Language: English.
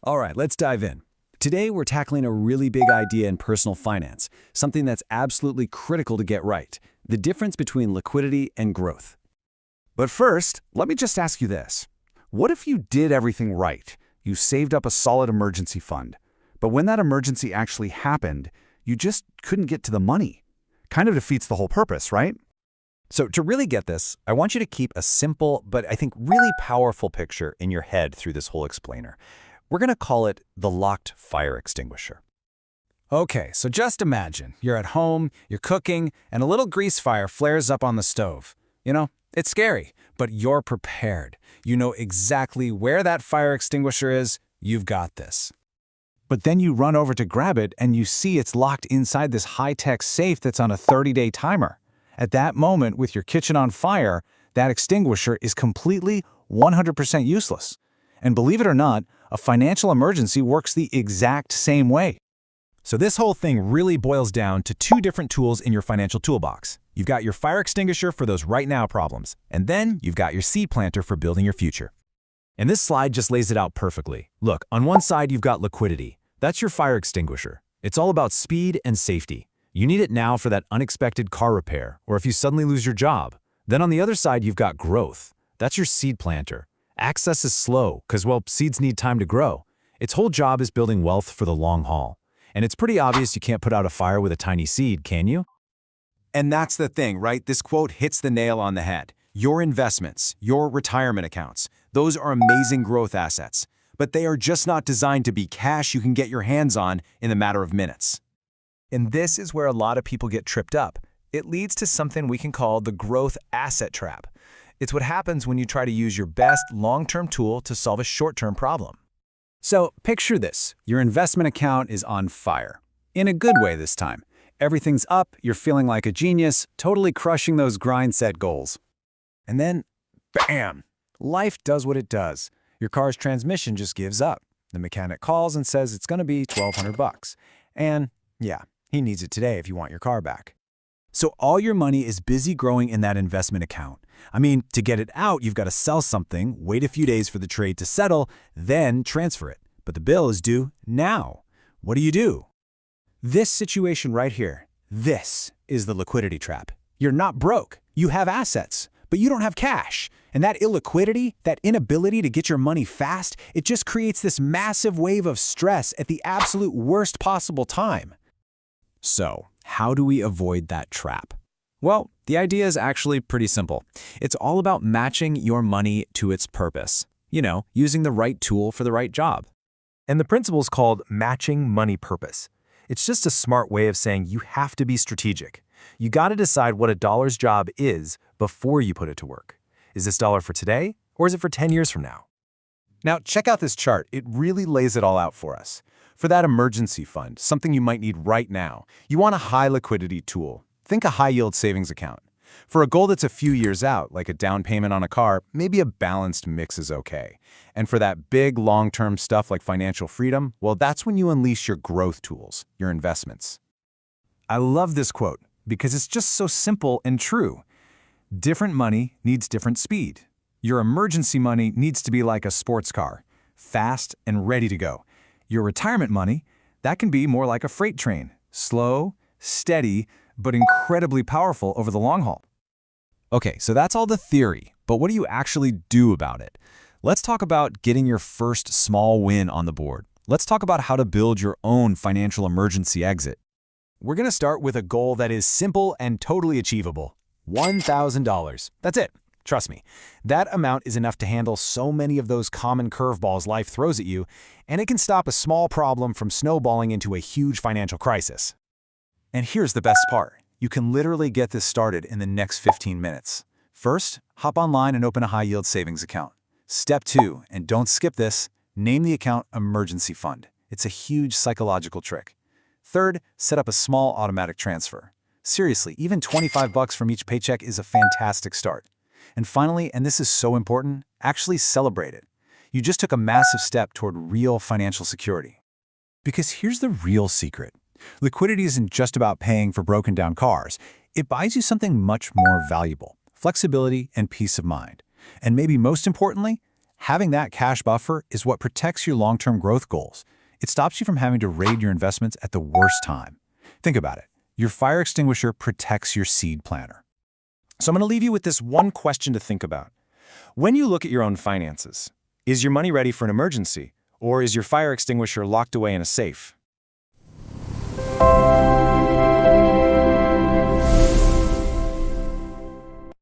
All right, let's dive in. Today, we're tackling a really big idea in personal finance, something that's absolutely critical to get right, the difference between liquidity and growth. But first, let me just ask you this. What if you did everything right? You saved up a solid emergency fund. But when that emergency actually happened, you just couldn't get to the money. Kind of defeats the whole purpose, right? So to really get this, I want you to keep a simple, but I think really powerful picture in your head through this whole explainer. We're going to call it the locked fire extinguisher. Okay, so just imagine, you're at home, you're cooking, and a little grease fire flares up on the stove. You know, it's scary, but you're prepared. You know exactly where that fire extinguisher is. You've got this. But then you run over to grab it and you see it's locked inside this high-tech safe that's on a 30-day timer. At that moment, with your kitchen on fire, that extinguisher is completely 100% useless. And believe it or not, a financial emergency works the exact same way. So this whole thing really boils down to two different tools in your financial toolbox. You've got your fire extinguisher for those right now problems, and then you've got your seed planter for building your future. And this slide just lays it out perfectly. Look, on one side you've got liquidity. That's your fire extinguisher. It's all about speed and safety. You need it now for that unexpected car repair, or if you suddenly lose your job. Then on the other side you've got growth. That's your seed planter. Access is slow, because, well, seeds need time to grow. Its whole job is building wealth for the long haul. And it's pretty obvious you can't put out a fire with a tiny seed, can you? And that's the thing, right? This quote hits the nail on the head. Your investments, your retirement accounts, those are amazing growth assets. But they are just not designed to be cash you can get your hands on in a matter of minutes. And this is where a lot of people get tripped up. It leads to something we can call the growth asset trap. It's what happens when you try to use your best long-term tool to solve a short-term problem. So picture this. Your investment account is on fire. In a good way this time. Everything's up, you're feeling like a genius, totally crushing those grind set goals. And then, bam! Life does what it does. Your car's transmission just gives up. The mechanic calls and says it's going to be $1,200. And yeah, he needs it today if you want your car back. So all your money is busy growing in that investment account. I mean, to get it out, you've got to sell something, wait a few days for the trade to settle, then transfer it. But the bill is due now. What do? This situation right here, this is the liquidity trap. You're not broke. You have assets, but you don't have cash. And that illiquidity, that inability to get your money fast, it just creates this massive wave of stress at the absolute worst possible time. So, how do we avoid that trap? Well, the idea is actually pretty simple. It's all about matching your money to its purpose. You know, using the right tool for the right job. And the principle is called matching money purpose. It's just a smart way of saying you have to be strategic. You got to decide what a dollar's job is before you put it to work. Is this dollar for today, or is it for 10 years from now? Now, check out this chart. It really lays it all out for us. For that emergency fund, something you might need right now, you want a high liquidity tool. Think a high-yield savings account. For a goal that's a few years out, like a down payment on a car, maybe a balanced mix is okay. And for that big, long-term stuff like financial freedom, well, that's when you unleash your growth tools, your investments. I love this quote because it's just so simple and true. Different money needs different speed. Your emergency money needs to be like a sports car, fast and ready to go. Your retirement money, that can be more like a freight train, slow, steady, but incredibly powerful over the long haul. Okay, so that's all the theory, but what do you actually do about it? Let's talk about getting your first small win on the board. Let's talk about how to build your own financial emergency exit. We're going to start with a goal that is simple and totally achievable. $1,000. That's it. Trust me, that amount is enough to handle so many of those common curveballs life throws at you, and it can stop a small problem from snowballing into a huge financial crisis. And here's the best part. You can literally get this started in the next 15 minutes. First, hop online and open a high-yield savings account. Step 2, and don't skip this, name the account Emergency Fund. It's a huge psychological trick. Third, set up a small automatic transfer. Seriously, even $25 from each paycheck is a fantastic start. And finally, and this is so important, actually celebrate it. You just took a massive step toward real financial security. Because here's the real secret. Liquidity isn't just about paying for broken down cars. It buys you something much more valuable, flexibility and peace of mind. And maybe most importantly, Having that cash buffer is what protects your long-term growth goals. It stops you from having to raid your investments at the worst time. Think about it. Your fire extinguisher protects your seed planter. So I'm going to leave you with this one question to think about. When you look at your own finances, is your money ready for an emergency, or is your fire extinguisher locked away in a safe?